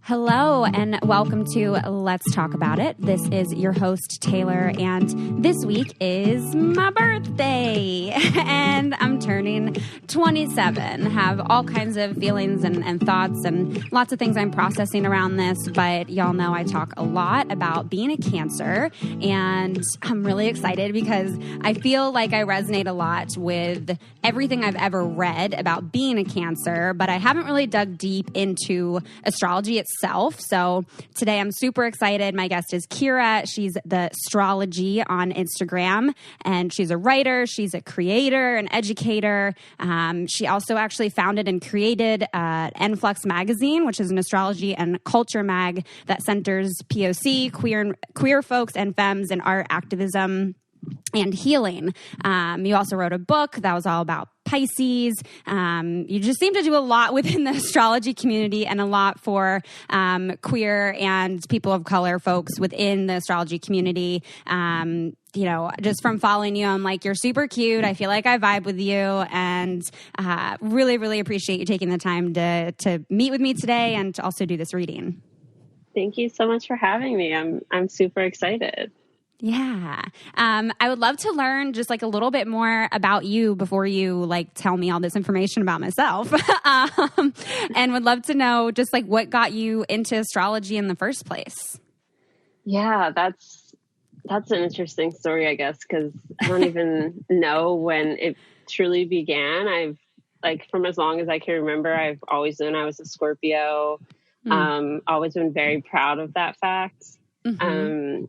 Hello and welcome to Let's Talk About It. This is your host, Taylor, and this week is my birthday. And I'm turning 27. Have all kinds of feelings and thoughts and lots of things I'm processing around this, but y'all know I talk a lot about being a Cancer, and I'm really excited because I feel like I resonate a lot with everything I've ever read about being a Cancer, but I haven't really dug deep into astrology itself. So today I'm super excited. My guest is Kirah. She's the Astrology on Instagram, and she's a writer. She's a creator, an educator. She also actually founded and created Enflux magazine, which is an astrology and culture mag that centers POC, queer folks and femmes in art, activism, and healing. You also wrote a book that was all about Pisces. You just seem to do a lot within the astrology community and a lot for queer and people of color folks within the astrology community. Just from following you, I'm like, you're super cute. I feel like I vibe with you, and really, really appreciate you taking the time to meet with me today and to also do this reading. Thank you so much for having me. I'm super excited. Yeah. I would love to learn just like a little bit more about you before you like tell me all this information about myself. And would love to know just like what got you into astrology in the first place. Yeah, that's an interesting story, I guess, because I don't even know when it truly began. I've from as long as I can remember, I've always known I was a Scorpio. Always been very proud of that fact. Mm-hmm.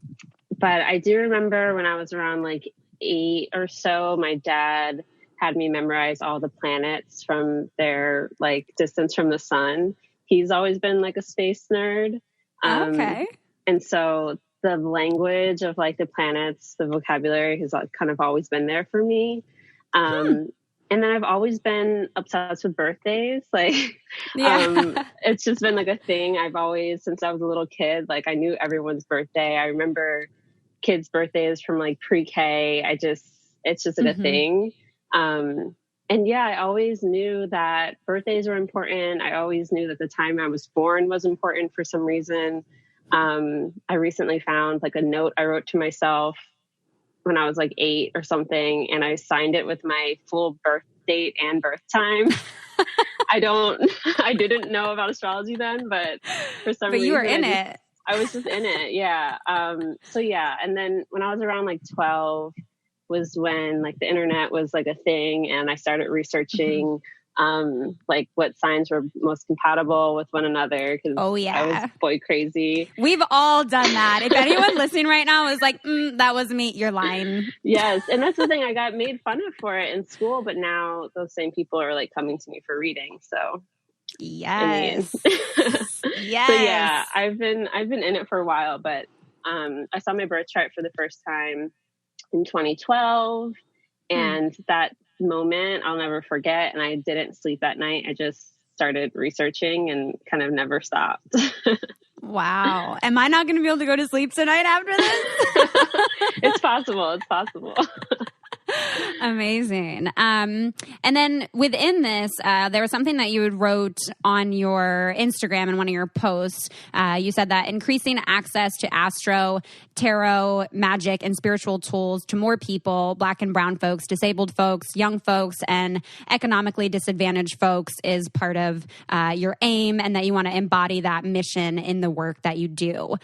But I do remember when I was around like 8 or so, my dad had me memorize all the planets from their like distance from the sun. He's always been like a space nerd. Okay. And so the language of like the planets, the vocabulary has kind of always been there for me. And then I've always been obsessed with birthdays. It's just been like a thing. I've always, since I was a little kid, like I knew everyone's birthday. I remember kids' birthdays from like pre-K. It's just like a thing. And yeah, I always knew that birthdays were important. I always knew that the time I was born was important for some reason. I recently found like a note I wrote to myself when I was like 8 or something, and I signed it with my full birth date and birth time. I didn't know about astrology then, but for some reason, you were in it. I was just in it. Yeah. And then when I was around like 12 was when like the internet was like a thing, and I started researching like what signs were most compatible with one another, because I was boy crazy. We've all done that. If anyone listening right now is like, that was me, you're lying. Yes. And that's the thing, I got made fun of for it in school, but now those same people are like coming to me for reading. So yes. Yes. So yeah, I've been in it for a while, but I saw my birth chart for the first time in 2012, and that moment I'll never forget. And I didn't sleep that night. I just started researching and kind of never stopped. Wow. Am I not going to be able to go to sleep tonight after this? It's possible. Amazing. And then within this, there was something that you wrote on your Instagram in one of your posts. You said that increasing access to astro, tarot, magic, and spiritual tools to more people, Black and brown folks, disabled folks, young folks, and economically disadvantaged folks is part of your aim, and that you want to embody that mission in the work that you do.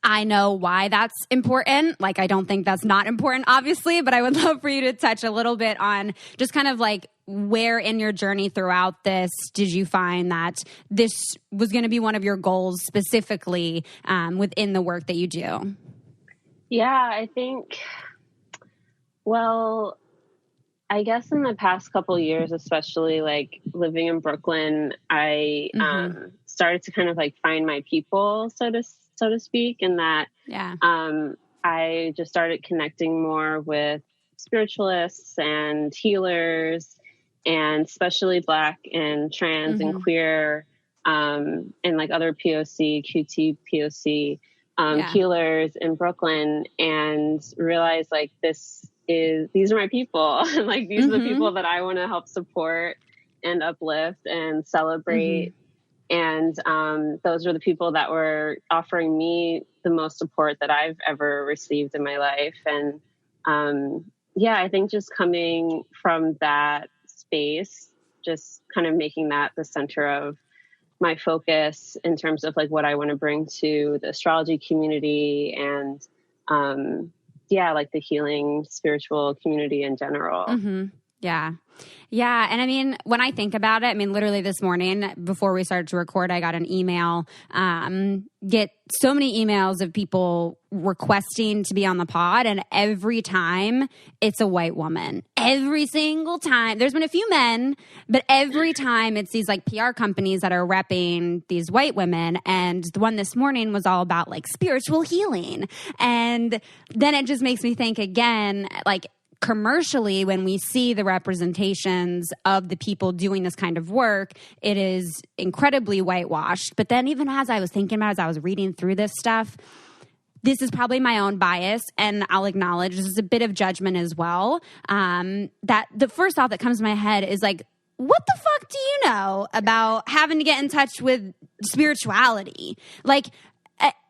I know why that's important. Like, I don't think that's not important, obviously, but I would love for you to touch a little bit on just kind of like where in your journey throughout this did you find that this was going to be one of your goals specifically within the work that you do? Yeah, I think, well, I guess in the past couple of years, especially like living in Brooklyn, I started to kind of like find my people, so to speak, in that I just started connecting more with spiritualists and healers, and especially Black and trans and queer and like other POC, QT POC healers in Brooklyn, and realized like these are my people. And like these are the people that I want to help support and uplift and celebrate. And those are the people that were offering me the most support that I've ever received in my life. And I think just coming from that space, just kind of making that the center of my focus in terms of like what I want to bring to the astrology community and like the healing spiritual community in general. Mm-hmm. Yeah. Yeah. And I mean, when I think about it, I mean, literally this morning before we started to record, I got an email, get so many emails of people requesting to be on the pod. And every time it's a white woman, every single time. There's been a few men, but every time it's these like PR companies that are repping these white women. And the one this morning was all about like spiritual healing. And then it just makes me think again, like, commercially, when we see the representations of the people doing this kind of work, it is incredibly whitewashed. But then even as I was thinking about it, as I was reading through this stuff, this is probably my own bias, and I'll acknowledge this is a bit of judgment as well. That the first thought that comes to my head is like, what the fuck do you know about having to get in touch with spirituality? Like,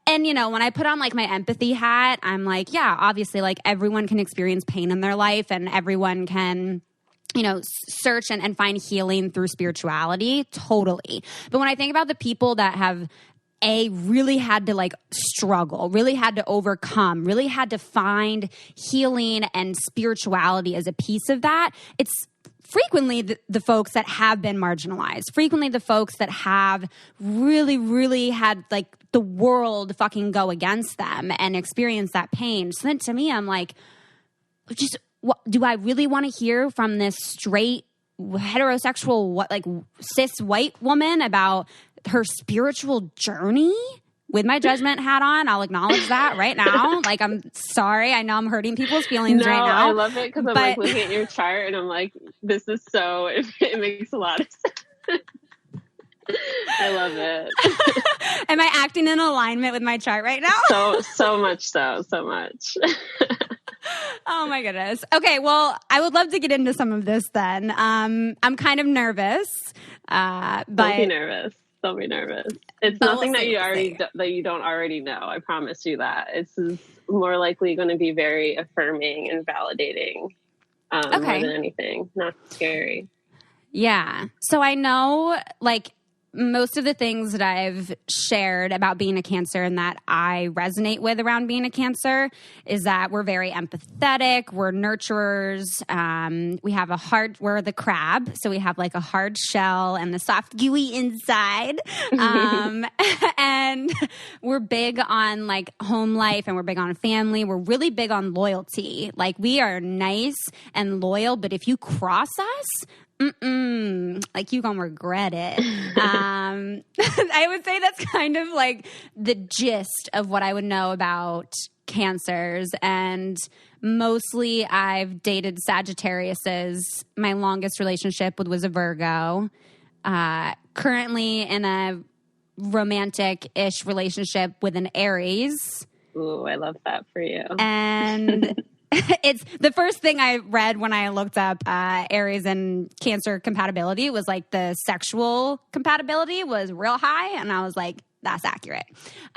and, you know, when I put on like my empathy hat, I'm like, yeah, obviously like everyone can experience pain in their life and everyone can, you know, search and find healing through spirituality. Totally. But when I think about the people that have really had to like struggle, really had to overcome, really had to find healing and spirituality as a piece of that, it's frequently the folks that have been marginalized, frequently the folks that have really, really had like the world fucking go against them and experience that pain. So then to me, I'm like, just what, do I really want to hear from this straight heterosexual, cis white woman about her spiritual journey? With my judgment hat on, I'll acknowledge that right now. Like, I'm sorry. I know I'm hurting people's feelings right now. I love it because I'm like looking at your chart and I'm like, this is so, it makes a lot of sense. I love it. Am I acting in alignment with my chart right now? So much so much. Oh my goodness. Okay, well, I would love to get into some of this then. I'm kind of nervous. But Don't be nervous. Don't be nervous. It's nothing that you don't already know. I promise you that. It's more likely going to be very affirming and validating more than anything. Not scary. Yeah. So I know, like, most of the things that I've shared about being a Cancer and that I resonate with around being a Cancer is that we're very empathetic, we're nurturers, we're the crab, so we have like a hard shell and the soft gooey inside, and we're big on like home life and we're big on family, we're really big on loyalty. Like, we are nice and loyal, but if you cross us, like, you gonna regret it. I would say that's kind of like the gist of what I would know about Cancers. And mostly I've dated Sagittariuses. My longest relationship was a Virgo. Currently in a romantic-ish relationship with an Aries. Ooh, I love that for you. And it's the first thing I read when I looked up Aries and Cancer compatibility was like the sexual compatibility was real high. And I was like, that's accurate.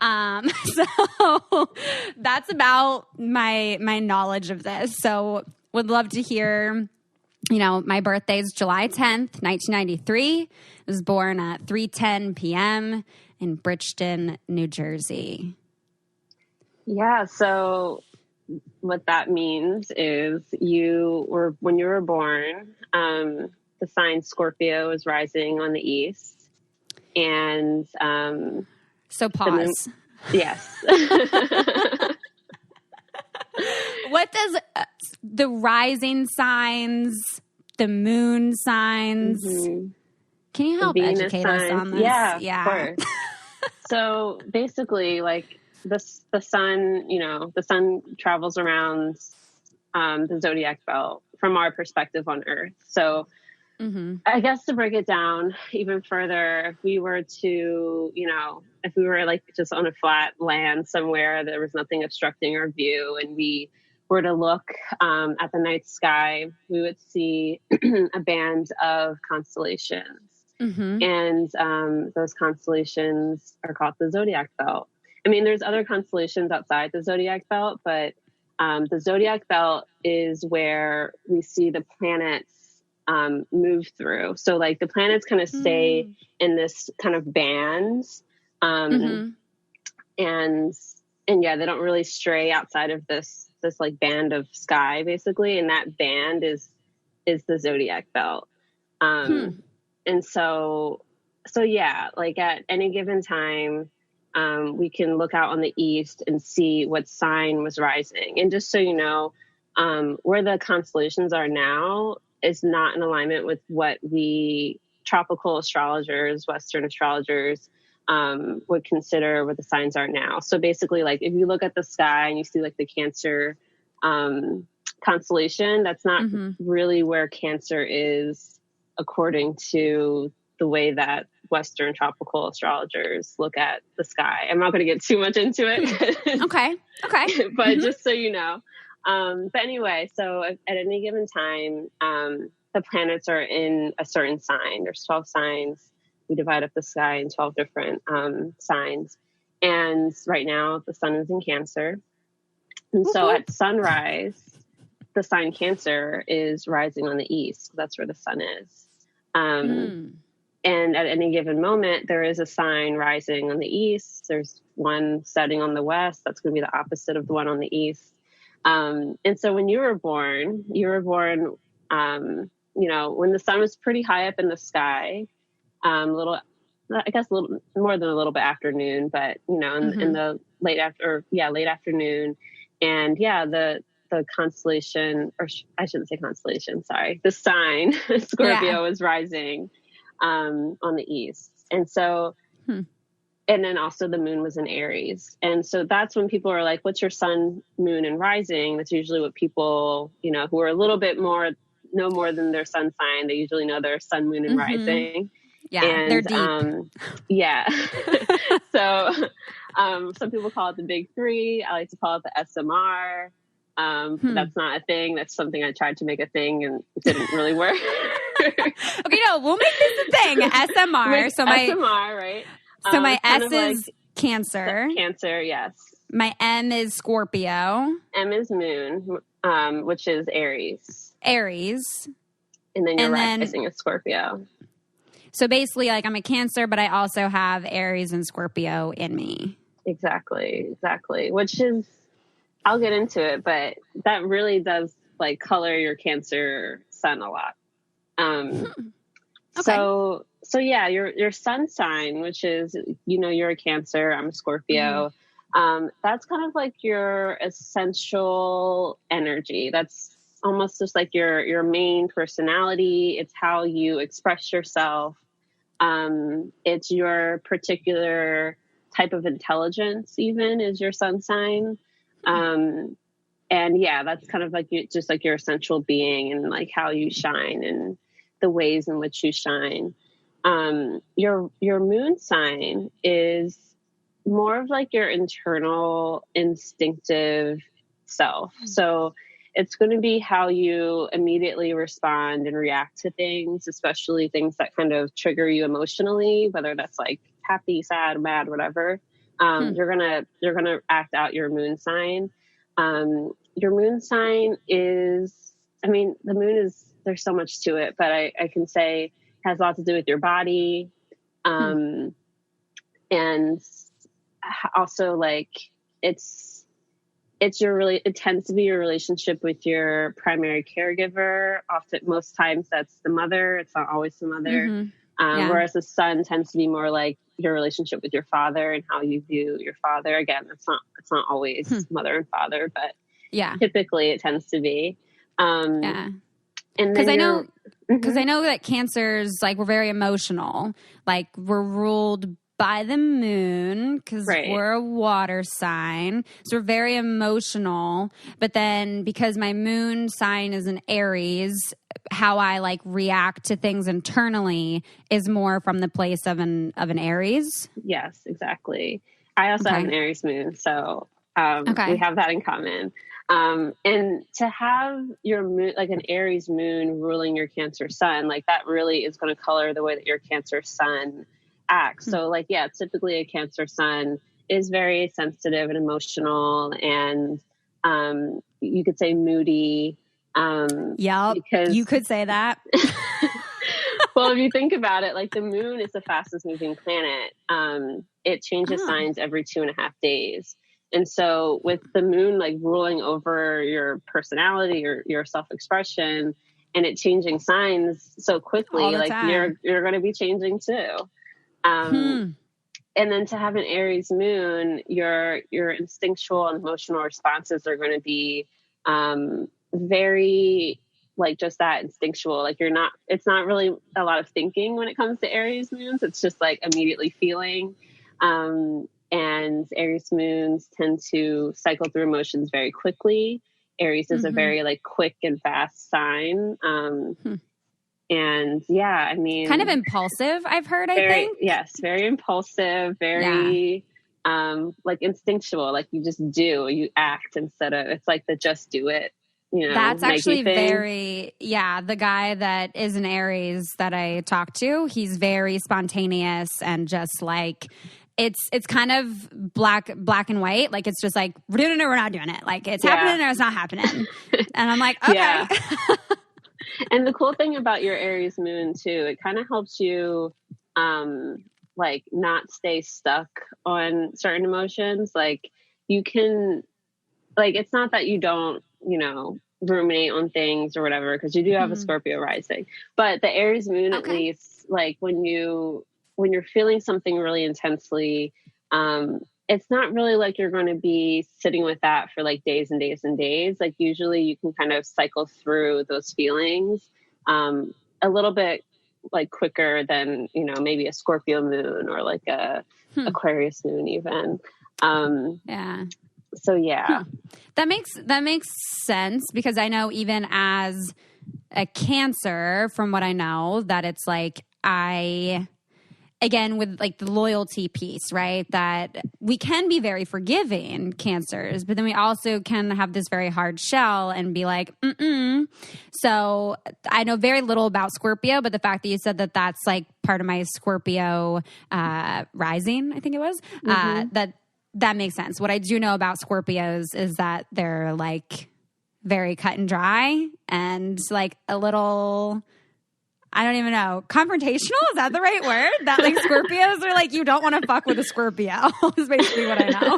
So that's about my knowledge of this. So would love to hear, you know, my birthday is July 10th, 1993. I was born at 3:10 p.m. in Bridgeton, New Jersey. Yeah. So what that means is when you were born, the sign Scorpio is rising on the east. And so pause. Yes. What does the rising signs, the moon signs, can you help educate us on this? Yeah. Of course. So basically, like, the sun, you know, the sun travels around the zodiac belt from our perspective on Earth. So I guess to break it down even further, if we were like just on a flat land somewhere, there was nothing obstructing our view, and we were to look at the night sky, we would see a band of constellations. And those constellations are called the zodiac belt. I mean, there's other constellations outside the zodiac belt, but the zodiac belt is where we see the planets move through. So like the planets kind of stay in this kind of band. And yeah, they don't really stray outside of this like band of sky, basically. And that band is the zodiac belt. And so yeah, like at any given time, we can look out on the east and see what sign was rising. And just so you know, where the constellations are now is not in alignment with what we tropical astrologers, Western astrologers, would consider what the signs are now. So basically, like if you look at the sky and you see like the Cancer constellation, that's not really where Cancer is according to the way that Western tropical astrologers look at the sky. I'm not going to get too much into it. Okay. But just so you know. But anyway, so at any given time, the planets are in a certain sign. There's 12 signs. We divide up the sky in 12 different signs. And right now the sun is in Cancer. And so at sunrise, the sign Cancer is rising on the east. That's where the sun is. And at any given moment, there is a sign rising on the east. There's one setting on the west. That's going to be the opposite of the one on the east. And so when you were born, you know, when the sun was pretty high up in the sky, a little more than a little bit afternoon, but you know, in the late afternoon. And yeah, the constellation, or I shouldn't say constellation, sorry, the sign Scorpio is rising on the east. And so and then also the moon was in Aries. And so that's when people are like, what's your sun, moon, and rising? That's usually what people, you know, who are a little bit more, know more than their sun sign. They usually know their sun, moon, and rising. Yeah, and, they're deep. Yeah. So some people call it the big three. I like to call it the SMR. That's not a thing. That's something I tried to make a thing and it didn't really work. Okay, no, we'll make this a thing. SMR. So my SMR, right? So my S is like Cancer. Cancer, yes. My M is Scorpio. M is Moon, which is Aries. And then your rising is Scorpio. So basically, like I'm a Cancer, but I also have Aries and Scorpio in me. Exactly. Which is, I'll get into it, but that really does like color your Cancer sun a lot. Okay. So yeah, your sun sign, which is, you know, you're a Cancer, I'm a Scorpio. That's kind of like your essential energy. That's almost just like your main personality. It's how you express yourself. It's your particular type of intelligence even is your sun sign. And yeah, that's kind of like just like your essential being and like how you shine and the ways in which you shine. Your moon sign is more of like your internal instinctive self. So it's going to be how you immediately respond and react to things, especially things that kind of trigger you emotionally, whether that's like happy, sad, mad, whatever. You're gonna act out your moon sign. Your moon sign is, I mean, the moon is, there's so much to it, but I can say has a lot to do with your body. And also like it tends to be your relationship with your primary caregiver. Often, most times that's the mother. It's not always the mother. Whereas the sun tends to be more like your relationship with your father and how you view your father. Again, it's not always mother and father, but typically it tends to be. And because I know that Cancers, like, we're very emotional. Like, we're ruled by the moon because we're a water sign. So we're very emotional. But then because my moon sign is an Aries, how I like react to things internally is more from the place of an Aries. Yes, exactly. I also have an Aries moon. So We have that in common. And to have your moon, like an Aries moon ruling your Cancer sun, like that really is going to color the way that your Cancer sun acts. So like, yeah, typically a Cancer sun is very sensitive and emotional, and you could say moody. Because you could say that. Well, if you think about it, like the moon is the fastest moving planet. It changes signs every 2.5 days. And so with the moon, like ruling over your personality or your self-expression, and it changing signs so quickly, like you're going to be changing too. And then to have an Aries moon, your instinctual and emotional responses are going to be very like just that instinctual. Like it's not really a lot of thinking when it comes to Aries moons. It's just like immediately feeling. And Aries moons tend to cycle through emotions very quickly. Aries is a very like quick and fast sign. And yeah, I mean, kind of impulsive, I've heard, I think. Yes. Very impulsive, very, like instinctual, like you just do, you act instead of, it's like the just do it. You know, that's actually the guy that is an Aries that I talked to, he's very spontaneous and just like, it's kind of black and white. Like, it's just like, we're doing it or we're not doing it. Like, it's happening or it's not happening. And I'm like, okay. Yeah. And the cool thing about your Aries moon too, it kind of helps you, like not stay stuck on certain emotions. Like you can, like, it's not that you don't, you know, ruminate on things or whatever, because you do have a Scorpio rising, but the Aries moon, at least, like when you're feeling something really intensely, it's not really like you're going to be sitting with that for like days and days and days. Like usually you can kind of cycle through those feelings, a little bit like quicker than, you know, maybe a Scorpio moon or like a Aquarius moon even. So yeah. That makes sense, because I know even as a Cancer, from what I know, that it's like again, with like the loyalty piece, right? That we can be very forgiving, Cancers, but then we also can have this very hard shell and be like, So I know very little about Scorpio, but the fact that you said that that's like part of my Scorpio rising, I think it was, that makes sense. What I do know about Scorpios is that they're like very cut and dry and like a little, I don't even know, confrontational? Is that the right word? That like Scorpios are like, you don't want to fuck with a Scorpio is basically what I know.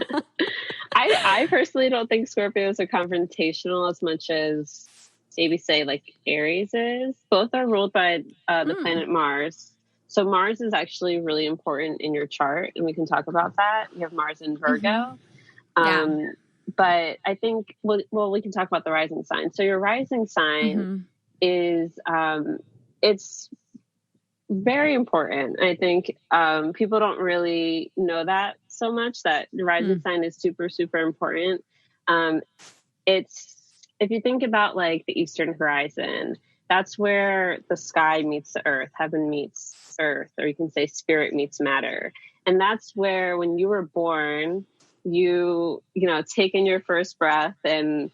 I personally don't think Scorpios are confrontational as much as maybe say like Aries is. Both are ruled by the planet Mars. So Mars is actually really important in your chart, and we can talk about that. You have Mars in Virgo. But I think, well, we can talk about the rising sign. So your rising sign is, it's very important. I think people don't really know that so much, that the rising sign is super, super important. It's, if you think about like the Eastern horizon, that's where the sky meets the earth, heaven meets earth, or you can say spirit meets matter. And that's where, when you were born, you know, take in your first breath, and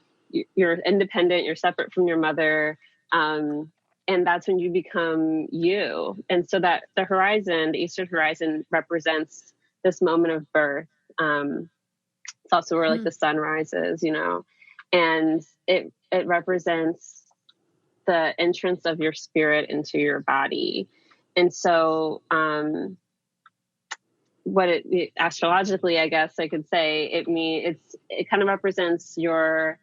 you're independent, you're separate from your mother. And that's when you become you. And so that the horizon, the Eastern horizon, represents this moment of birth. It's also where like the sun rises, you know, and it represents the entrance of your spirit into your body. And so, astrologically, I guess I could say, it kind of represents your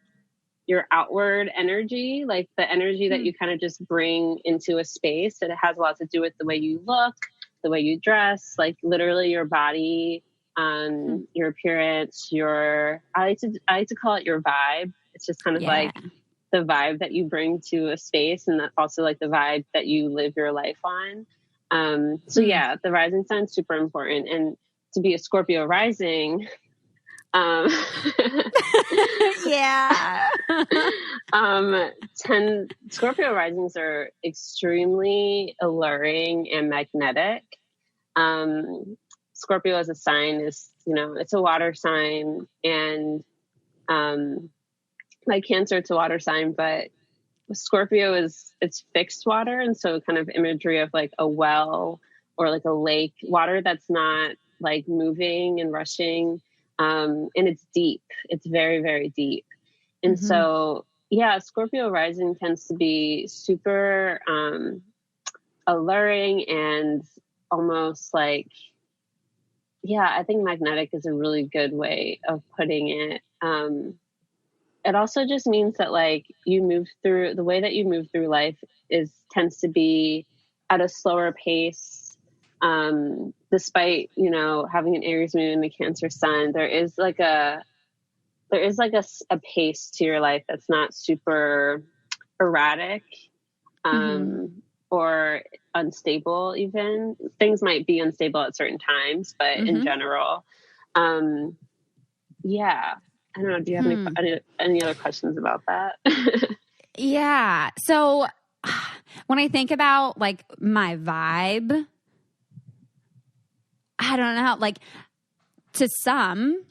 outward energy, like the energy that you kind of just bring into a space. And it has a lot to do with the way you look, the way you dress, like literally your body, your appearance, I like to call it your vibe. It's just kind of like the vibe that you bring to a space, and that also like the vibe that you live your life on. So yeah, the rising sign is super important. And to be a Scorpio rising, Scorpio risings are extremely alluring and magnetic. Scorpio as a sign is, you know, it's a water sign, and Like Cancer, it's a water sign, but Scorpio it's fixed water. And so kind of imagery of like a well or like a lake, water that's not like moving and rushing. And it's deep. It's very, very deep. And so, yeah, Scorpio rising tends to be super alluring and almost like, yeah, I think magnetic is a really good way of putting it. It also just means that like the way that you move through life tends to be at a slower pace. Despite, having an Aries moon and a Cancer sun, there is like a pace to your life that's not super erratic, or unstable. Even things might be unstable at certain times, but in general, yeah. I don't know. Do you have any other questions about that? Yeah. So when I think about like my vibe, I don't know, like to some,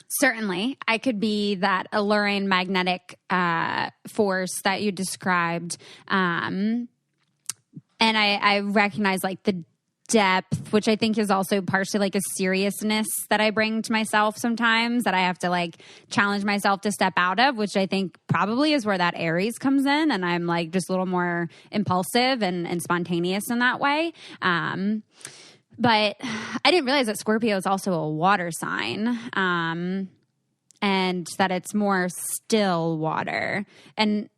certainly I could be that alluring magnetic force that you described. And I recognize like the depth, which I think is also partially like a seriousness that I bring to myself sometimes that I have to like challenge myself to step out of, which I think probably is where that Aries comes in. And I'm like just a little more impulsive and spontaneous in that way. But I didn't realize that Scorpio is also a water sign, and that it's more still water. And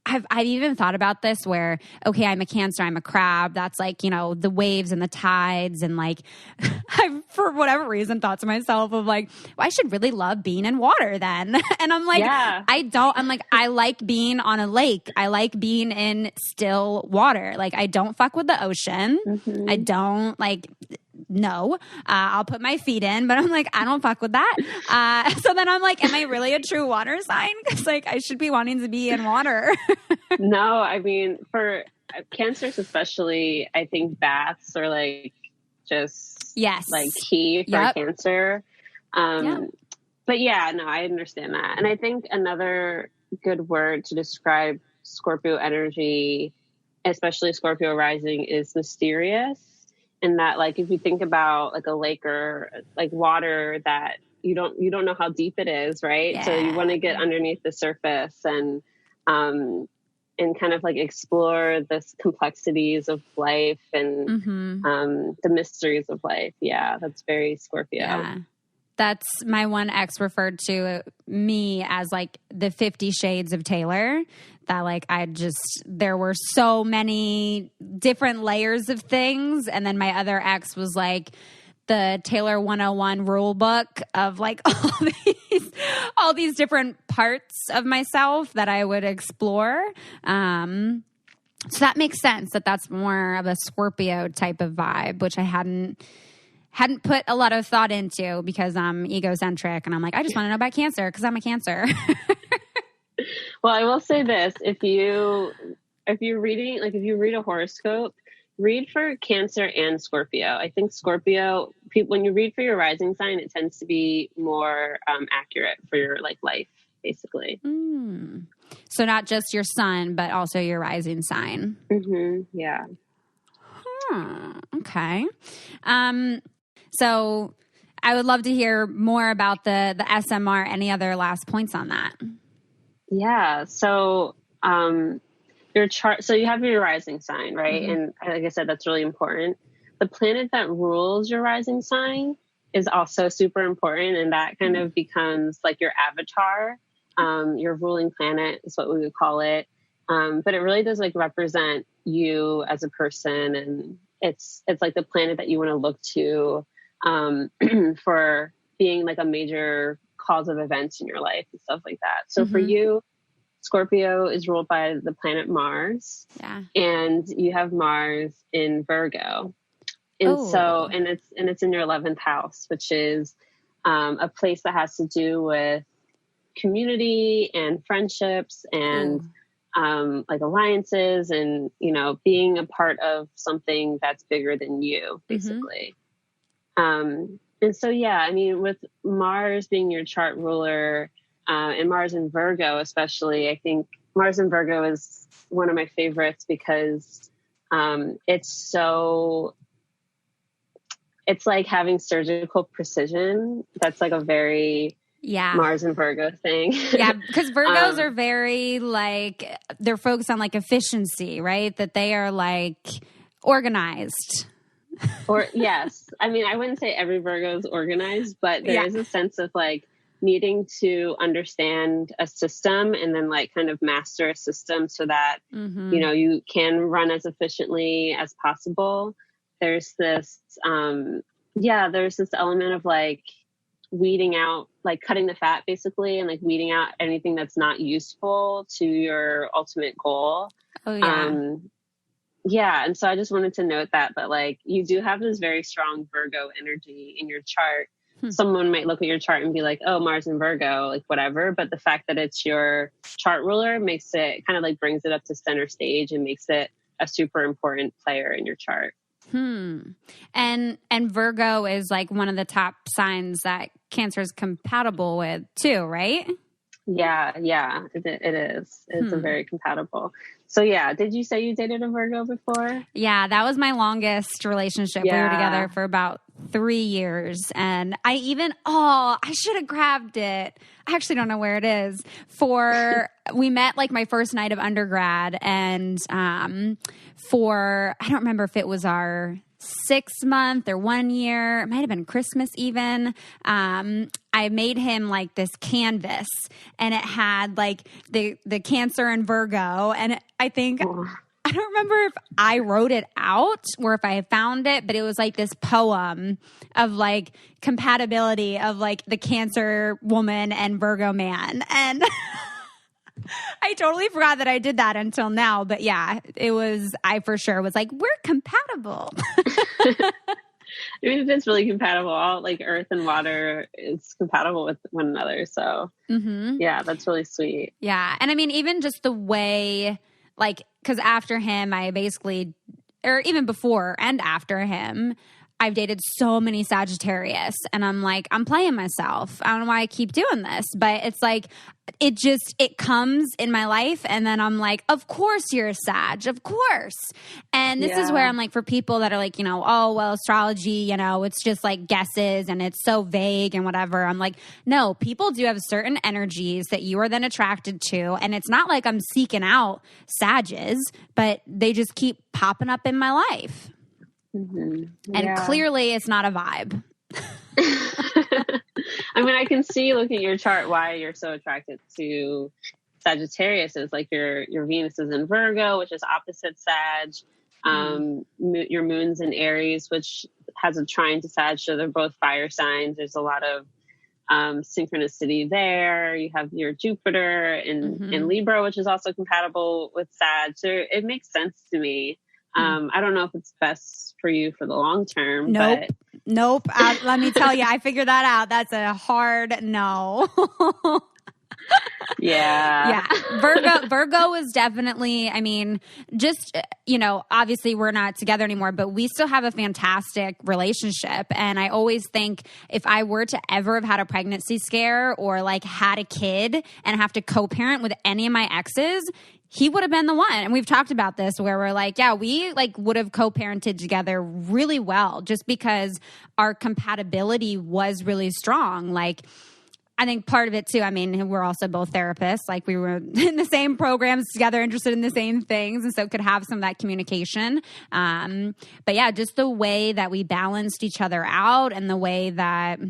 I've even thought about this where, okay, I'm a Cancer, I'm a crab. That's like, the waves and the tides. And like, I've, for whatever reason, thought to myself of like, well, I should really love being in water then. And I'm like, yeah. I like being on a lake. I like being in still water. Like, I don't fuck with the ocean. I don't like... No, I'll put my feet in, but I'm like, I don't fuck with that. So then I'm like, am I really a true water sign? Because like I should be wanting to be in water. No, I mean, for Cancers especially, I think baths are like just like key for Cancer. But yeah, no, I understand that. And I think another good word to describe Scorpio energy, especially Scorpio rising, is mysterious. And that, like, if you think about like a lake or like water that you don't know how deep it is, right? Yeah. So you want to get underneath the surface and kind of like explore the complexities of life and the mysteries of life. Yeah, that's very Scorpio. Yeah. That's my one ex referred to me as like the 50 Shades of Taylor. That like there were so many different layers of things. And then my other ex was like the Taylor 101 rule book of like all these different parts of myself that I would explore. So that makes sense that's more of a Scorpio type of vibe, which I hadn't put a lot of thought into because I'm egocentric and I'm like, I just want to know about Cancer because I'm a Cancer. Well, I will say this. If you read a horoscope, read for Cancer and Scorpio. I think Scorpio, when you read for your rising sign, it tends to be more accurate for your like life, basically. So not just your sun, but also your rising sign. Yeah. Okay. So I would love to hear more about the SMR. Any other last points on that? Yeah. So, your chart, so you have your rising sign, right? And like I said, that's really important. The planet that rules your rising sign is also super important. And that kind of becomes like your avatar. Your ruling planet is what we would call it. But it really does like represent you as a person. And it's like the planet that you want to look to, for being like a major cause of events in your life and stuff like that. So for you, Scorpio is ruled by the planet Mars. Yeah. And you have Mars in Virgo. And so, and it's in your 11th house, which is, a place that has to do with community and friendships and, like alliances and, being a part of something that's bigger than you, basically. And so, yeah, I mean, with Mars being your chart ruler, and Mars in Virgo, especially, I think Mars in Virgo is one of my favorites because it's like having surgical precision. That's like a very Mars and Virgo thing. Yeah, because Virgos are very like, they're focused on like efficiency, right? That they are like organized. Or yes. I mean, I wouldn't say every Virgo is organized, but there is a sense of like needing to understand a system and then like kind of master a system so that, you know, you can run as efficiently as possible. There's this, there's this element of like weeding out, like cutting the fat basically, and like weeding out anything that's not useful to your ultimate goal. Oh, yeah. Yeah. And so I just wanted to note that like you do have this very strong Virgo energy in your chart. Someone might look at your chart and be like, oh, Mars in Virgo, like whatever. But the fact that it's your chart ruler makes it kind of like brings it up to center stage and makes it a super important player in your chart. And Virgo is like one of the top signs that Cancer is compatible with too, right? Yeah, it is. It's a very compatible. So yeah, did you say you dated a Virgo before? Yeah, that was my longest relationship. We were together for about 3 years. And I should have grabbed it. I actually don't know where it is. We met like my first night of undergrad, and I don't remember if it was our 6 month or 1 year, it might have been Christmas even. I made him like this canvas, and it had like the Cancer and Virgo. And I think, I don't remember if I wrote it out or if I found it, but it was like this poem of like compatibility of like the Cancer woman and Virgo man. And I totally forgot that I did that until now. But yeah, I for sure was like, we're compatible. I mean, it's really compatible. All like earth and water is compatible with one another. So yeah, that's really sweet. Yeah. And I mean, even just the way, like, because after him, or even before and after him, I've dated so many Sagittarius, and I'm like, I'm playing myself. I don't know why I keep doing this, but it's like, it comes in my life, and then I'm like, of course you're a Sag, of course. And this is where I'm like, for people that are like, you know, oh, well, astrology, you know, it's just like guesses and it's so vague and whatever. I'm like, no, people do have certain energies that you are then attracted to. And it's not like I'm seeking out Sages, but they just keep popping up in my life. And clearly it's not a vibe. I mean, I can see looking at your chart why you're so attracted to Sagittarius. Is like your Venus is in Virgo, which is opposite Sag. Your moon's in Aries, which has a trine to Sag, so they're both fire signs. There's a lot of synchronicity there. You have your Jupiter in Libra, which is also compatible with Sag. So it makes sense to me. I don't know if it's best for you for the long term. Nope. Let me tell you, I figured that out. That's a hard no. Yeah. Virgo is definitely, I mean, just, you know, obviously we're not together anymore, but we still have a fantastic relationship. And I always think if I were to ever have had a pregnancy scare or like had a kid and have to co-parent with any of my exes, he would have been the one. And we've talked about this where we're like, yeah, we like would have co-parented together really well just because our compatibility was really strong. Like, I think part of it too, I mean, we're also both therapists. Like we were in the same programs together, interested in the same things. And so could have some of that communication. But yeah, just the way that we balanced each other out and the way that,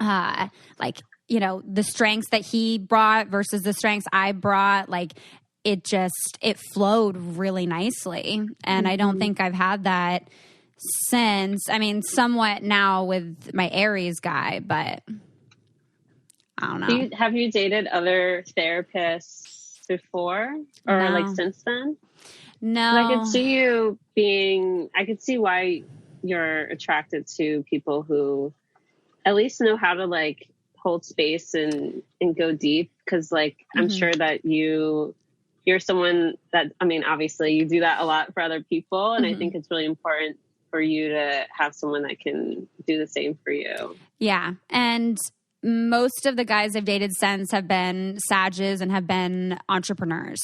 like, you know, the strengths that he brought versus the strengths I brought, like, it flowed really nicely. And I don't think I've had that since, I mean, somewhat now with my Aries guy, but I don't know. Have you dated other therapists before or like since then? No. I could see why you're attracted to people who at least know how to like hold space and go deep. Cause like, I'm sure that you're someone that, I mean, obviously you do that a lot for other people. And I think it's really important for you to have someone that can do the same for you. Yeah. And most of the guys I've dated since have been Sages and have been entrepreneurs,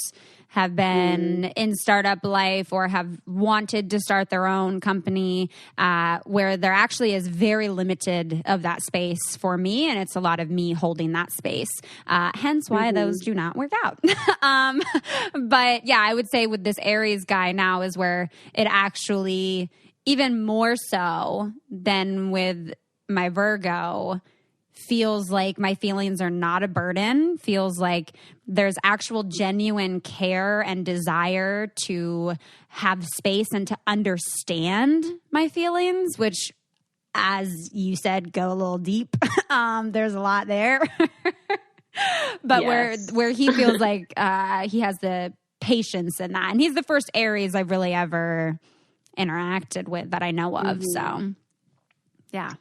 have been in startup life or have wanted to start their own company, where there actually is very limited of that space for me. And it's a lot of me holding that space. Hence why those do not work out. But yeah, I would say with this Aries guy now is where it actually, even more so than with my Virgo, feels like my feelings are not a burden, feels like there's actual genuine care and desire to have space and to understand my feelings, which, as you said, go a little deep. There's a lot there. But where he feels like he has the patience in that. And he's the first Aries I've really ever interacted with that I know of. So, yeah.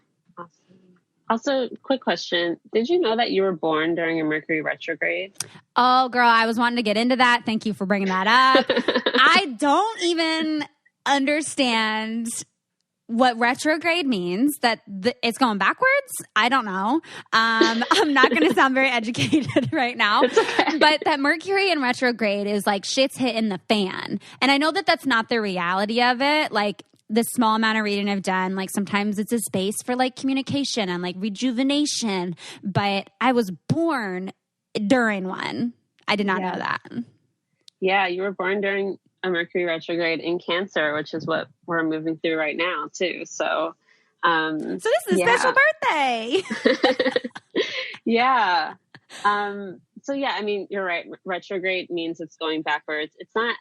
Also, quick question. Did you know that you were born during a Mercury retrograde? Oh, girl, I was wanting to get into that. Thank you for bringing that up. I don't even understand what retrograde means, that it's going backwards. I don't know. I'm not going to sound very educated right now. It's okay. But that Mercury in retrograde is like shit's hitting the fan. And I know that that's not the reality of it. Like, the small amount of reading I've done, like sometimes it's a space for like communication and like rejuvenation, but I was born during one. I did not know that. Yeah, you were born during a Mercury retrograde in Cancer, which is what we're moving through right now too. So, this is a special birthday. Yeah. So yeah, I mean, you're right. Retrograde means it's going backwards. It's not,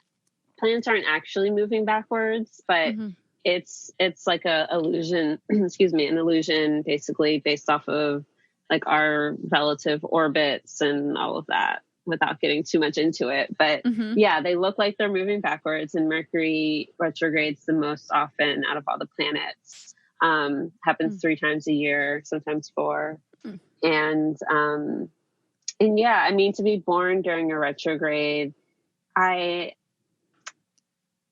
planets aren't actually moving backwards, but it's like a illusion, an illusion basically based off of like our relative orbits and all of that without getting too much into it. But yeah, they look like they're moving backwards, and Mercury retrogrades the most often out of all the planets. Happens 3 times a year, sometimes 4. And yeah, I mean, to be born during a retrograde,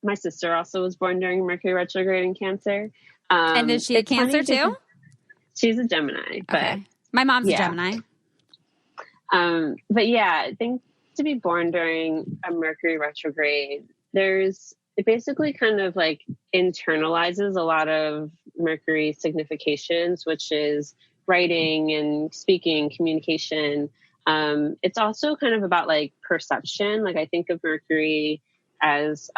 my sister also was born during Mercury retrograde in Cancer. And is she a Cancer too? She's a Gemini, but my mom's a Gemini. But yeah, I think to be born during a Mercury retrograde, it basically kind of like internalizes a lot of Mercury significations, which is writing and speaking, communication. It's also kind of about like perception. Like I think of Mercury as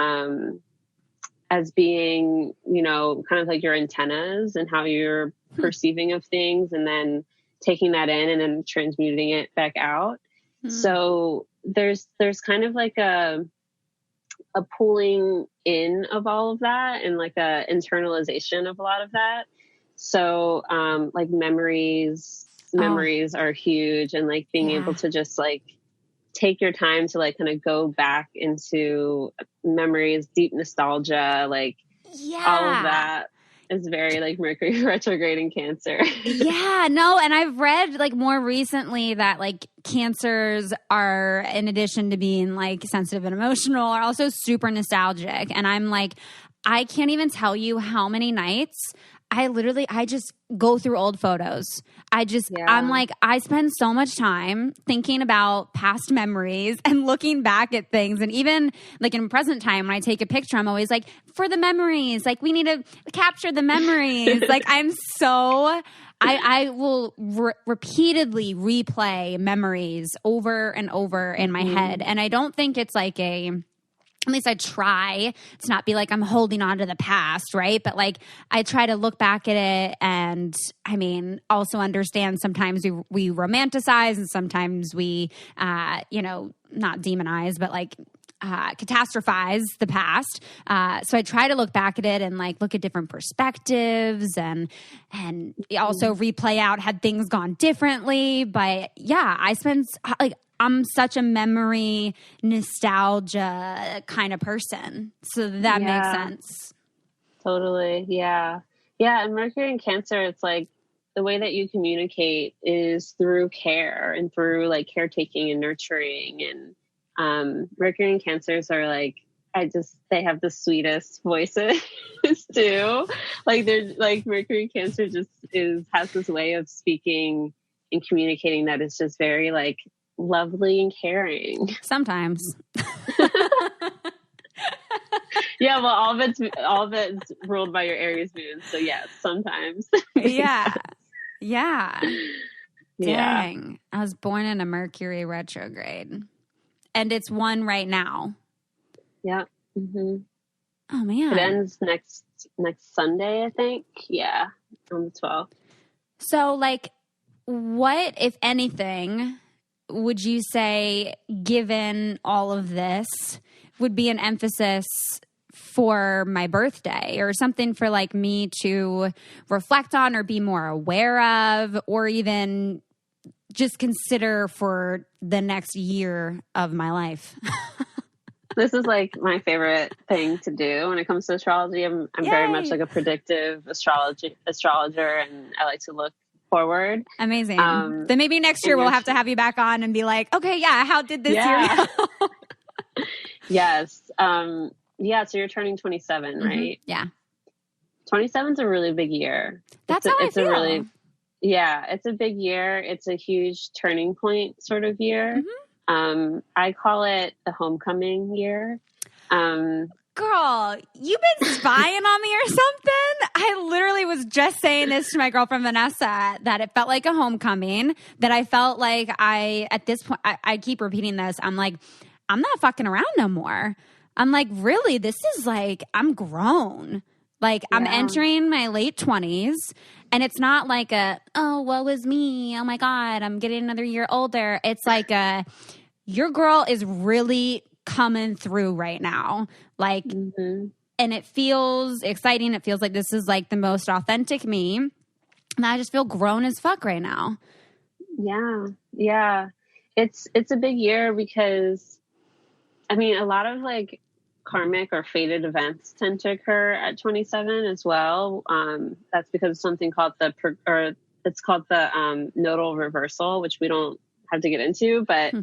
being, you know, kind of like your antennas and how you're perceiving of things, and then taking that in and then transmuting it back out. So there's kind of like a pulling in of all of that, and like a internalization of a lot of that. So like memories are huge, and like being able to just like take your time to like kind of go back into memories, deep nostalgia, like all of that is very like Mercury retrograde in Cancer. And I've read like more recently that like Cancers are, in addition to being like sensitive and emotional, are also super nostalgic. And I'm like, I can't even tell you how many nights I just go through old photos. I'm like, I spend so much time thinking about past memories and looking back at things. And even like in present time, when I take a picture, I'm always like, for the memories, like we need to capture the memories. Like I'm so, I will repeatedly replay memories over and over in my head. And I don't think it's like at least I try to not be like I'm holding on to the past, right? But like I try to look back at it, and I mean, also understand sometimes we romanticize, and sometimes we, not demonize, but like catastrophize the past. So I try to look back at it and like look at different perspectives, and also replay out had things gone differently. But yeah, I spend like, I'm such a memory nostalgia kind of person. So that makes sense. Totally. Yeah. Yeah. And Mercury in Cancer, it's like the way that you communicate is through care and through like caretaking and nurturing. And Mercury in Cancers are like, they have the sweetest voices too. Like there's like Mercury Cancer just has this way of speaspeaking and communicating that is just very like lovely and caring. Sometimes. Yeah, well, all of it's ruled by your Aries moon. So yes, sometimes. Yeah. Yeah. Yeah. Dang. I was born in a Mercury retrograde. And it's one right now. Yeah. Mm-hmm. Oh, man. It ends next Sunday, I think. Yeah, on the 12th. So, like, what, if anything, would you say, given all of this, would be an emphasis for my birthday or something for, like, me to reflect on or be more aware of or even just consider for the next year of my life? This is like my favorite thing to do when it comes to astrology. I'm very much like a predictive astrologer, and I like to look forward. Amazing. Then maybe next year we'll have to have you back on and be like, okay, yeah, how did this year go? Yes. Yeah, so you're turning 27, right? Yeah. 27's a really big year. That's how I feel. It's a big year. It's a huge turning point sort of year. I call it the homecoming year. Girl, you've been spying on me or something? I literally was just saying this to my girlfriend Vanessa, that it felt like a homecoming, that I felt like at this point, I keep repeating this. I'm like, I'm not fucking around no more. I'm like, really, this is like, I'm grown. Like, I'm entering my late 20s, and it's not like oh, woe is me. Oh my God, I'm getting another year older. It's like your girl is really coming through right now. Like, and it feels exciting. It feels like this is like the most authentic me. And I just feel grown as fuck right now. Yeah. Yeah. It's a big year because, I mean, a lot of like karmic or fated events tend to occur at 27 as well. That's because of something called it's called the nodal reversal, which we don't have to get into, but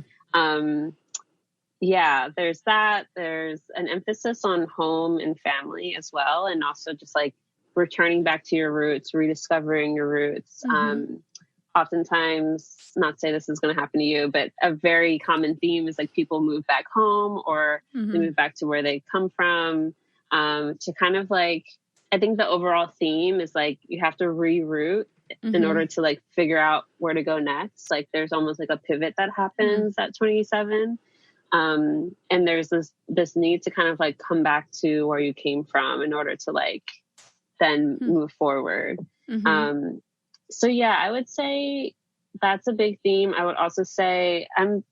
yeah, there's that. There's an emphasis on home and family as well. And also just like returning back to your roots, rediscovering your roots. Oftentimes, not to say this is going to happen to you, but a very common theme is like people move back home or they move back to where they come from, to kind of like, I think the overall theme is like, you have to reroute in order to like figure out where to go next. Like there's almost like a pivot that happens at 27. And there's this need to kind of like come back to where you came from in order to like then move forward. So yeah, I would say that's a big theme. I would also say I'm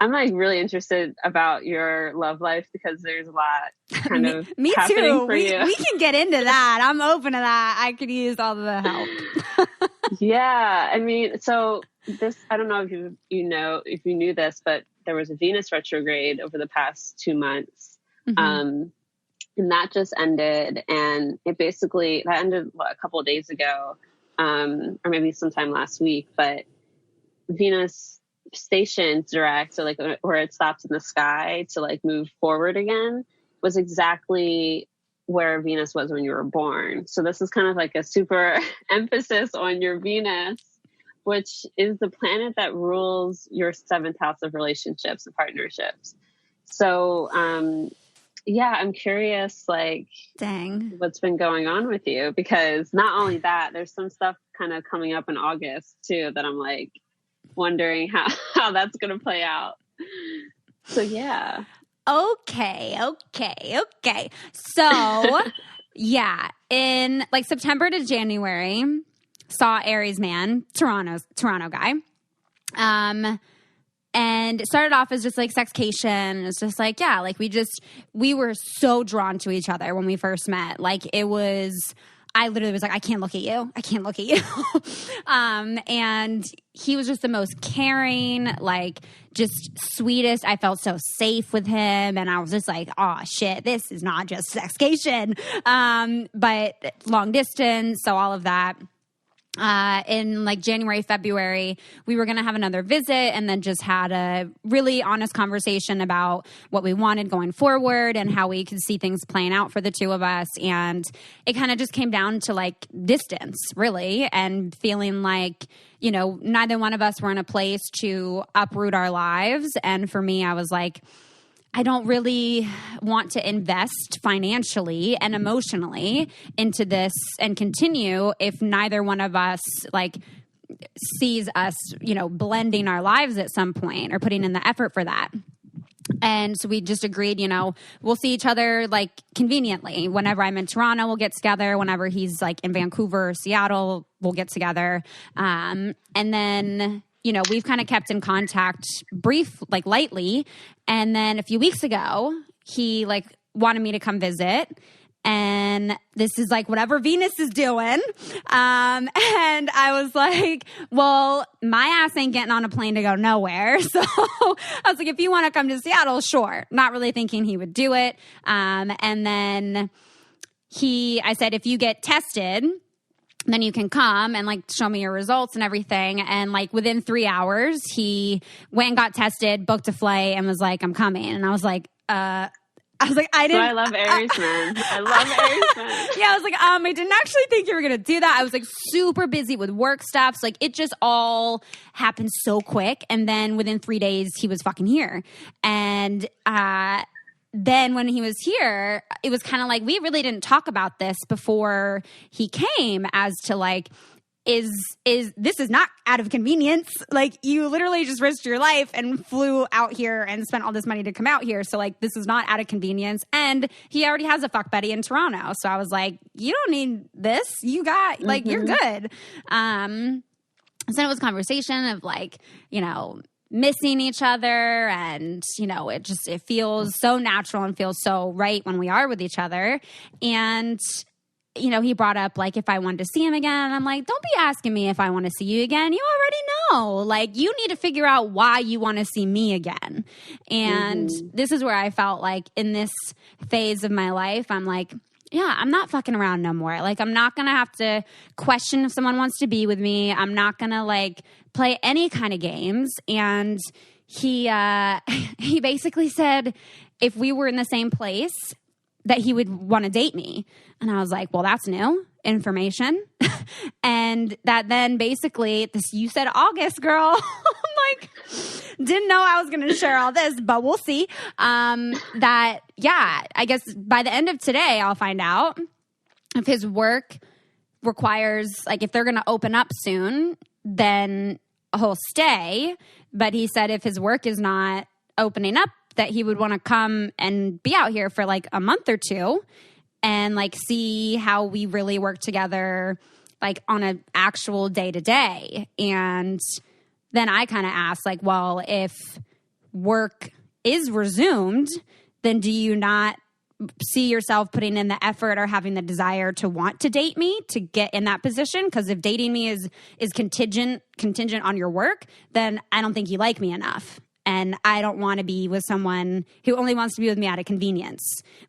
like really interested about your love life because there's a lot kind of me happening too. for you. We can get into that. I'm open to that. I could use all the help. Yeah, I mean, so this, I don't know if you knew this, but there was a Venus retrograde over the past 2 months. And that just ended, and that ended a couple of days ago, or maybe sometime last week, but Venus stations direct, so like where it stops in the sky to like move forward again, was exactly where Venus was when you were born. So this is kind of like a super emphasis on your Venus, which is the planet that rules your 7th house of relationships and partnerships. So, yeah, I'm curious, like, what's been going on with you? Because not only that, there's some stuff kind of coming up in August too that I'm like wondering how that's going to play out. So yeah. Okay. So yeah, in like September to January, saw Aries man, Toronto guy. And it started off as just like sexcation. It's just like, yeah, like we were so drawn to each other when we first met. Like I literally was like, I can't look at you. And he was just the most caring, like just sweetest. I felt so safe with him. And I was just like, oh shit, this is not just sexcation. But long distance. So all of that. in like January, February, we were going to have another visit and then just had a really honest conversation about what we wanted going forward and how we could see things playing out for the two of us. And it kind of just came down to like distance, really, and feeling like, you know, neither one of us were in a place to uproot our lives. And for me, I was like, I don't really want to invest financially and emotionally into this and continue if neither one of us like sees us, you know, blending our lives at some point or putting in the effort for that. And so we just agreed, you know, we'll see each other like conveniently. Whenever I'm in Toronto, we'll get together. Whenever he's like in Vancouver or Seattle, we'll get together. And then, you know, we've kind of kept in contact like lightly. And then a few weeks ago, he like wanted me to come visit. And this is like whatever Venus is doing. And I was like, well, my ass ain't getting on a plane to go nowhere. So I was like, if you want to come to Seattle, sure. Not really thinking he would do it. And then I said, if you get tested, then you can come and like show me your results and everything. And like within 3 hours, he went and got tested, booked a flight, and was like, I'm coming. And I was like, I love Aries men. I love Aries men. Yeah, I was like, I didn't actually think you were going to do that. I was like super busy with work stuff. So like it just all happened so quick. And then within 3 days, he was fucking here. And, then when he was here, it was kind of like, we really didn't talk about this before he came as to like, this is not out of convenience. Like you literally just risked your life and flew out here and spent all this money to come out here. So like, this is not out of convenience. And he already has a fuck buddy in Toronto. So I was like, you don't need this. You got like, you're good. So it was conversation of like, you know, missing each other, and you know it feels so natural and feels so right when we are with each other. And you know, he brought up like if I wanted to see him again, and I'm like, don't be asking me if I want to see you again. You already know. Like you need to figure out why you want to see me again. And this is where I felt like in this phase of my life, I'm like, yeah, I'm not fucking around no more. Like, I'm not going to have to question if someone wants to be with me. I'm not going to like play any kind of games. And he basically said if we were in the same place that he would want to date me. And I was like, well, that's new information. And that then basically you said August, girl. I'm like, didn't know I was going to share all this, but we'll see. That, yeah, I guess by the end of today, I'll find out if his work requires, like if they're going to open up soon, then he'll stay. But he said if his work is not opening up, that he would want to come and be out here for like a month or two and like see how we really work together, like on an actual day to day. And then I kind of asked like, well, if work is resumed, then do you not see yourself putting in the effort or having the desire to want to date me to get in that position? Because if dating me is contingent on your work, then I don't think you like me enough. And I don't want to be with someone who only wants to be with me out of convenience,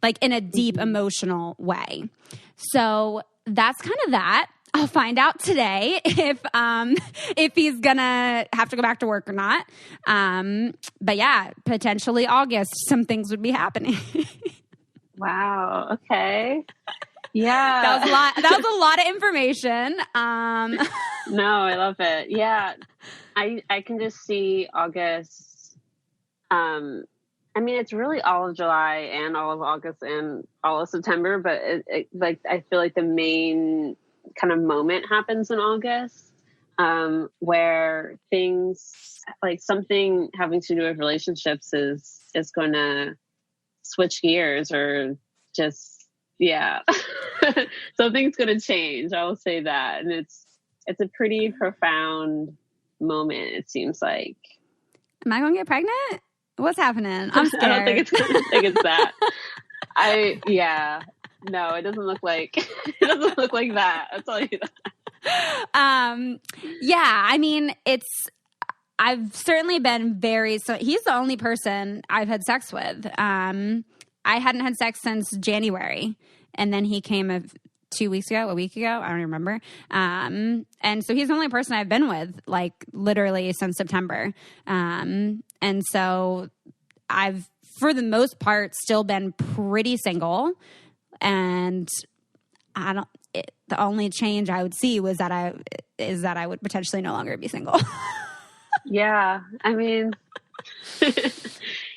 like in a deep emotional way. So that's kind of that. I'll find out today if he's gonna have to go back to work or not. But yeah, potentially August, some things would be happening. Wow. Okay. Yeah. That was a lot. That was a lot of information. No, I love it. Yeah. I can just see August. I mean, it's really all of July and all of August and all of September, but it like, I feel like the main kind of moment happens in August, where things like something having to do with relationships is going to switch gears or just, yeah, something's going to change. I will say that. And it's a pretty profound moment. It seems like. Am I going to get pregnant? What's happening? I'm scared. I don't think it's that. No, it doesn't look like that. I'll tell you that. Yeah, I mean, I've certainly been he's the only person I've had sex with. I hadn't had sex since January, and then he came 2 weeks ago, a week ago. I don't even remember. And so he's the only person I've been with, like, literally since September. And so I've, for the most part, still been pretty single. And the only change I would see was that I would potentially no longer be single. Yeah. I mean,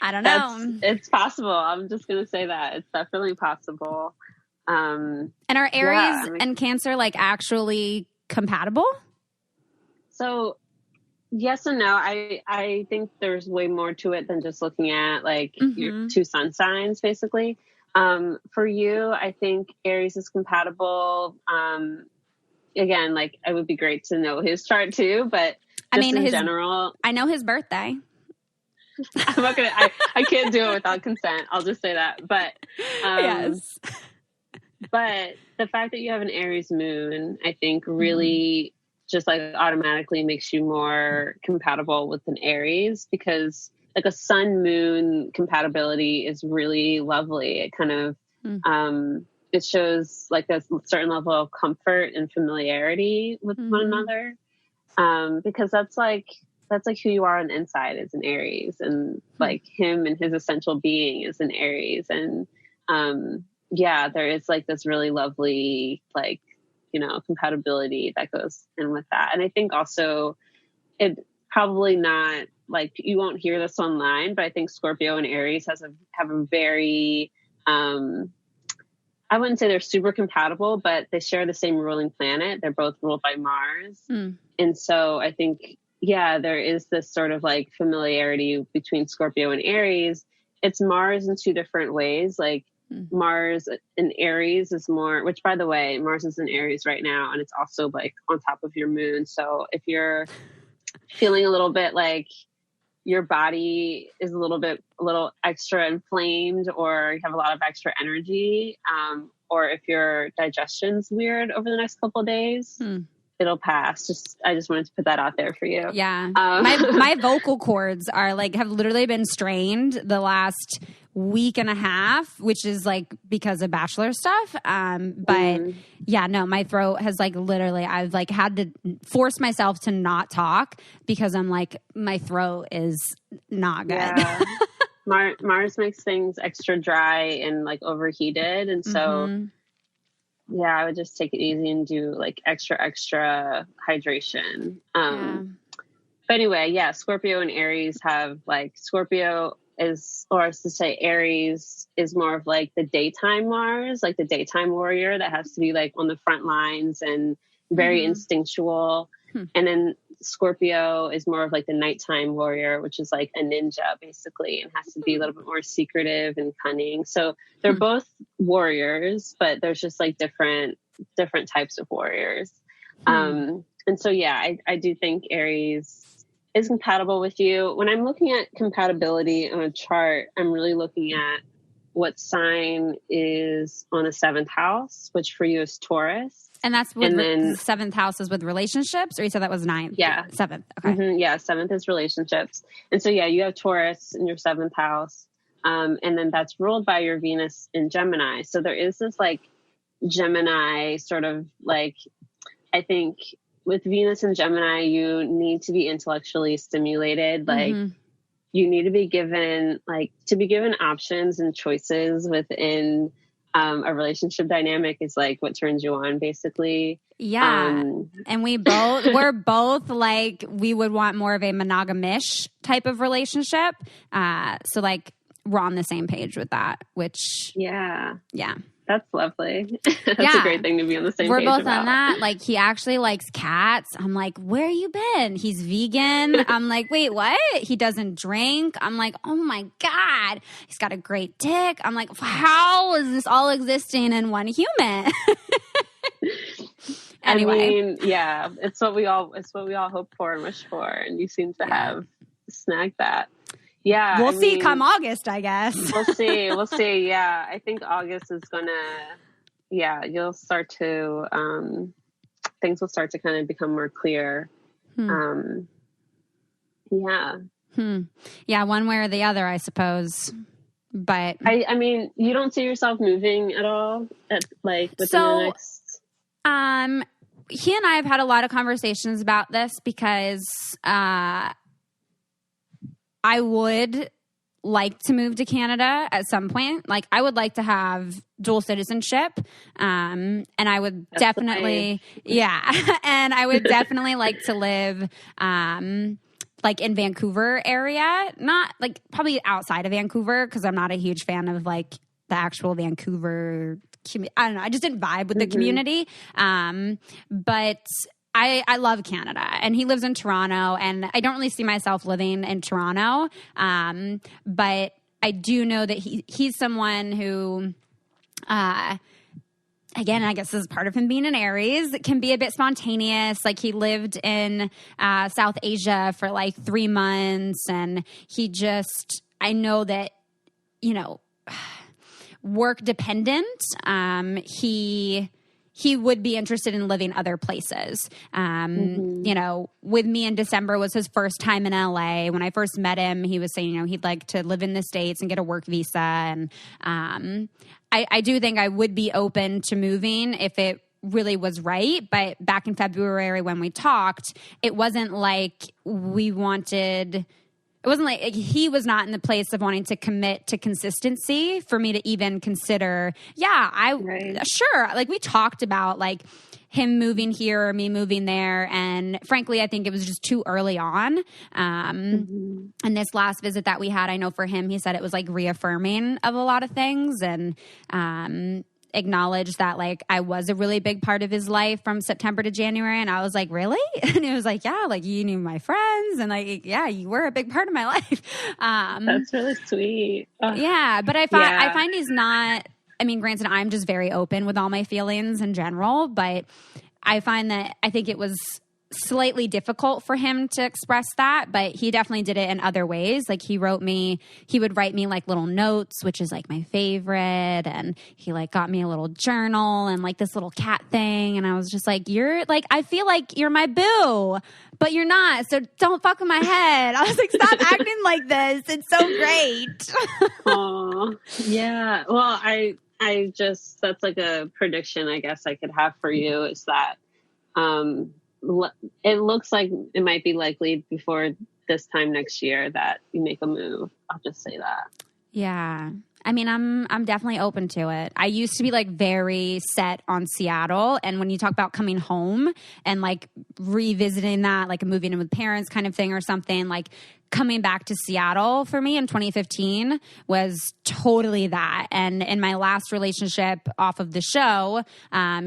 I don't know. It's possible. I'm just going to say that it's definitely possible. And are Aries and Cancer like actually compatible? So yes and no. I think there's way more to it than just looking at like your two sun signs, basically. For you, I think Aries is compatible. Again, like it would be great to know his chart too, but in general, I know his birthday. I'm not gonna. I can't do it without consent. I'll just say that. But yes. But the fact that you have an Aries moon, I think, really just like automatically makes you more compatible with an Aries, because like a sun moon compatibility is really lovely. It kind of it shows like a certain level of comfort and familiarity with one another, because that's like who you are on the inside is an Aries, and like him and his essential being is an Aries, and there is like this really lovely like, you know, compatibility that goes in with that. And I think also it probably not like, you won't hear this online, but I think Scorpio and Aries have a very, I wouldn't say they're super compatible, but they share the same ruling planet. They're both ruled by Mars. And so I think, there is this sort of like familiarity between Scorpio and Aries. It's Mars in two different ways. Like Mars in Aries is more, which by the way, Mars is in Aries right now. And it's also like on top of your moon. So if you're feeling a little bit like your body is a little extra inflamed, or you have a lot of extra energy, or if your digestion's weird over the next couple of days, it'll pass. I just wanted to put that out there for you. Yeah. My vocal cords are like, have literally been strained the last week and a half, which is like because of Bachelor stuff. But my throat has like literally, I've like had to force myself to not talk because I'm like, my throat is not good. Yeah. Mars makes things extra dry and like overheated. And so, I would just take it easy and do like extra hydration. But anyway, Scorpio and Aries have like, Aries is more of like the daytime Mars, like the daytime warrior that has to be like on the front lines and very instinctual. And then Scorpio is more of like the nighttime warrior, which is like a ninja basically, and has to be a little bit more secretive and cunning. So they're both warriors, but there's just like different types of warriors. And so, I do think Aries is compatible with you. When I'm looking at compatibility on a chart, I'm really looking at what sign is on a 7th house, which for you is Taurus. And that's with the 7th house is with relationships, or you said that was 9th? Yeah. 7th. Okay. 7th is relationships. And so, you have Taurus in your 7th house. And then that's ruled by your Venus in Gemini. So there is this like Gemini sort of like, I think with Venus and Gemini, you need to be intellectually stimulated. Like you need to be given options and choices within a relationship dynamic is like what turns you on basically. And we're both like, we would want more of a monogamish type of relationship. So like we're on the same page with that, which that's lovely. That's a great thing to be on the same page We're both about. on that. Like he actually likes cats. I'm like, where you been? He's vegan. I'm like, wait, what? He doesn't drink. I'm like, oh my God. He's got a great dick. I'm like, how is this all existing in one human? Anyway. I mean, it's what we all hope for and wish for. And you seem to have snagged that. Yeah. We'll see come August, I guess. We'll see. Yeah. I think August is you'll start to, things will start to kind of become more clear. Yeah, one way or the other, I suppose. But I mean, you don't see yourself moving at all within the next He and I have had a lot of conversations about this because I would like to move to Canada at some point. Like, I would like to have dual citizenship. And I would definitely, and I would definitely like to live, like in Vancouver area, not like probably outside of Vancouver, because I'm not a huge fan of like the actual Vancouver. I don't know. I just didn't vibe with the community. But I love Canada, and he lives in Toronto, and I don't really see myself living in Toronto. But I do know that he's someone who, again, I guess this is part of him being an Aries, it can be a bit spontaneous. Like, he lived in South Asia for like 3 months, and I know that, you know, work dependent, he would be interested in living other places. You know, with me in December was his first time in LA. When I first met him, he was saying, you know, he'd like to live in the States and get a work visa. And I do think I would be open to moving if it really was right. But back in February when we talked, it wasn't like he was not in the place of wanting to commit to consistency for me to even consider. Sure. Like, we talked about like him moving here or me moving there. And frankly, I think it was just too early on. And this last visit that we had, I know for him, he said it was like reaffirming of a lot of things, and acknowledged that like I was a really big part of his life from September to January. And I was like, really? And he was like, yeah, like you knew my friends, and like, yeah, you were a big part of my life. That's really sweet. Yeah. But I find he's not, I mean, granted, I'm just very open with all my feelings in general, but I find that I think it was slightly difficult for him to express that, but he definitely did it in other ways. Like, he would write me like little notes, which is like my favorite. And he like got me a little journal and like this little cat thing. And I was just like, I feel like you're my boo, but you're not. So don't fuck with my head. I was like, stop acting like this. It's so great. Oh, yeah. Well, I just, that's like a prediction I guess I could have for you, is that, it looks like it might be likely before this time next year that you make a move. I'll just say that. Yeah. I mean, I'm definitely open to it. I used to be like very set on Seattle. And when you talk about coming home and like revisiting that, like moving in with parents kind of thing or something, like coming back to Seattle for me in 2015 was totally that. And in my last relationship off of the show,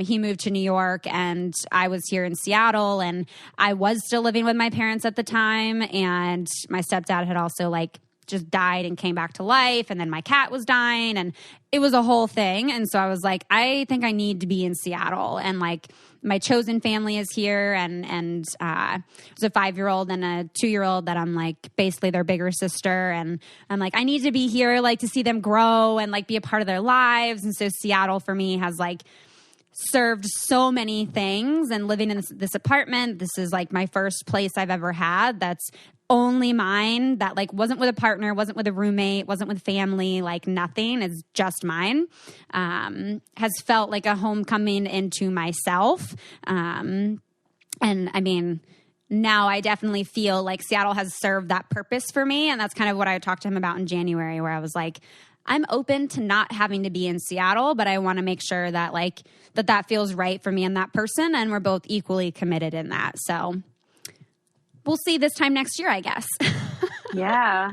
he moved to New York and I was here in Seattle, and I was still living with my parents at the time. And my stepdad had also like just died and came back to life. And then my cat was dying, and it was a whole thing. And so I was like, I think I need to be in Seattle. And like, my chosen family is here, and there's a 5-year-old and a 2-year-old that I'm like basically their bigger sister, and I'm like, I need to be here, like to see them grow and like be a part of their lives. And so Seattle for me has like served so many things, and living in this apartment, this is like my first place I've ever had that's only mine, that like wasn't with a partner, wasn't with a roommate, wasn't with family, like nothing, is just mine, has felt like a homecoming into myself. And I mean, now I definitely feel like Seattle has served that purpose for me. And that's kind of what I talked to him about in January, where I was like, I'm open to not having to be in Seattle, but I want to make sure that like that feels right for me and that person, and we're both equally committed in that. So we'll see this time next year, I guess. Yeah.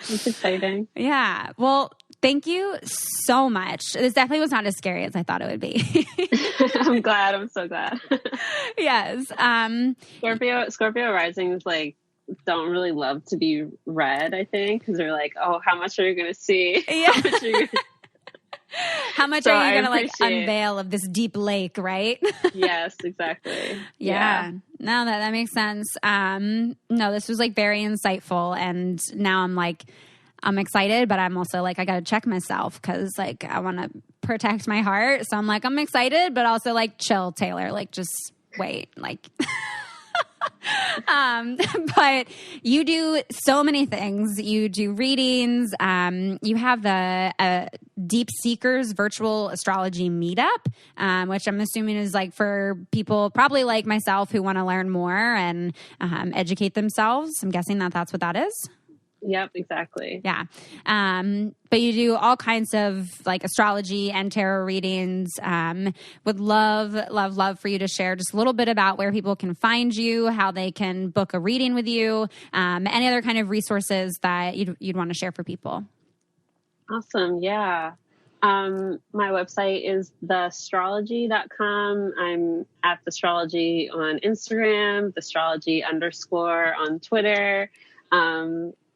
It's exciting. Yeah. Well, thank you so much. This definitely was not as scary as I thought it would be. I'm glad. I'm so glad. Yes. Scorpio risings like don't really love to be read, I think, because they're like, oh, how much are you going to see? Yeah. How much are you going to like unveil of this deep lake, right? Yes, exactly. Yeah. No, that makes sense. No, this was like very insightful, and now I'm excited, but I'm also like, I got to check myself because like I want to protect my heart. So I'm like, I'm excited, but also like chill, Taylor, like just wait, like But you do so many things. You do readings. You have the Deep Seekers virtual astrology meetup, which I'm assuming is like for people probably like myself who want to learn more and educate themselves. I'm guessing that that's what that is. Yep, exactly. Yeah. But you do all kinds of like astrology and tarot readings. Would love for you to share just a little bit about where people can find you, how they can book a reading with you, any other kind of resources that you'd want to share for people. Awesome. Yeah. My website is theastrology.com. I'm at Theastrology on Instagram, Theastrology _ on Twitter.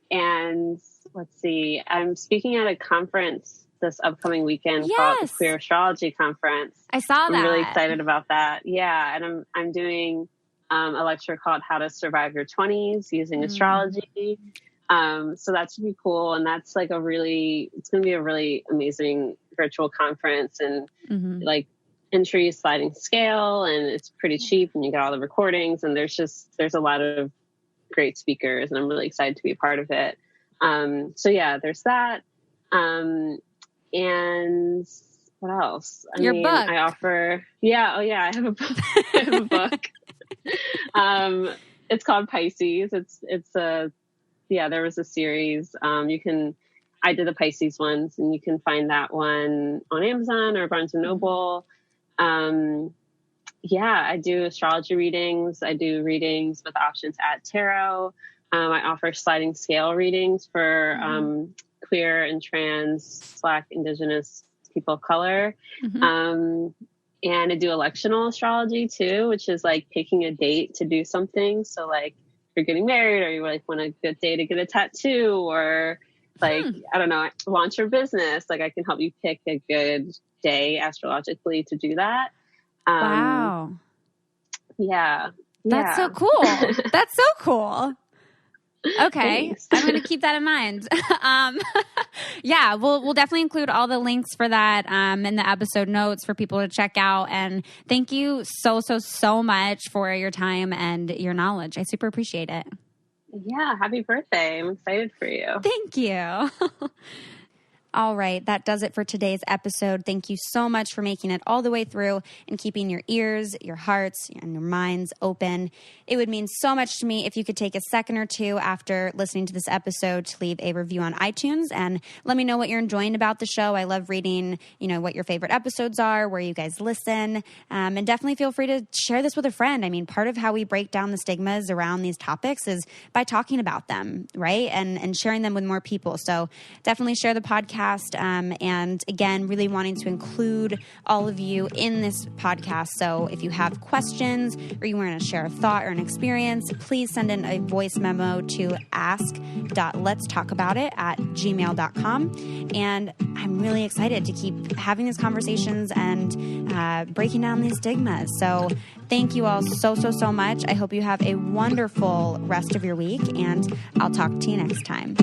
And let's see, I'm speaking at a conference this upcoming weekend called the Queer Astrology Conference. I saw that. I'm really excited about that. Yeah. And I'm doing a lecture called How to Survive Your 20s Using Astrology. So that should be cool. And that's like it's going to be a really amazing virtual conference, and like entry sliding scale, and it's pretty cheap, and you get all the recordings, and there's a lot of great speakers, and I'm really excited to be a part of it. So yeah, there's that. And what else? Your book. I offer, I have a book. I have a book. It's called Pisces. There was a series. I did the Pisces ones, and you can find that one on Amazon or Barnes & Noble. I do astrology readings. I do readings with options at tarot. I offer sliding scale readings for queer and trans, Black, Indigenous people of color. And I do electional astrology too, which is like picking a date to do something. So like you're getting married, or you like want a good day to get a tattoo, or like, I don't know, launch your business. Like I can help you pick a good day astrologically to do that. Wow. Yeah. That's so cool. That's so cool. Okay. Thanks. I'm going to keep that in mind. We'll definitely include all the links for that in the episode notes for people to check out. And thank you so much for your time and your knowledge. I super appreciate it. Yeah. Happy birthday. I'm excited for you. Thank you. All right, that does it for today's episode. Thank you so much for making it all the way through and keeping your ears, your hearts, and your minds open. It would mean so much to me if you could take a second or two after listening to this episode to leave a review on iTunes and let me know what you're enjoying about the show. I love reading, what your favorite episodes are, where you guys listen, and definitely feel free to share this with a friend. I mean, part of how we break down the stigmas around these topics is by talking about them, right? And sharing them with more people. So definitely share the podcast. And again, really wanting to include all of you in this podcast. So if you have questions or you want to share a thought or an experience, please send in a voice memo to ask.letstalkaboutit@gmail.com. And I'm really excited to keep having these conversations and breaking down these stigmas. So thank you all so much. I hope you have a wonderful rest of your week, and I'll talk to you next time.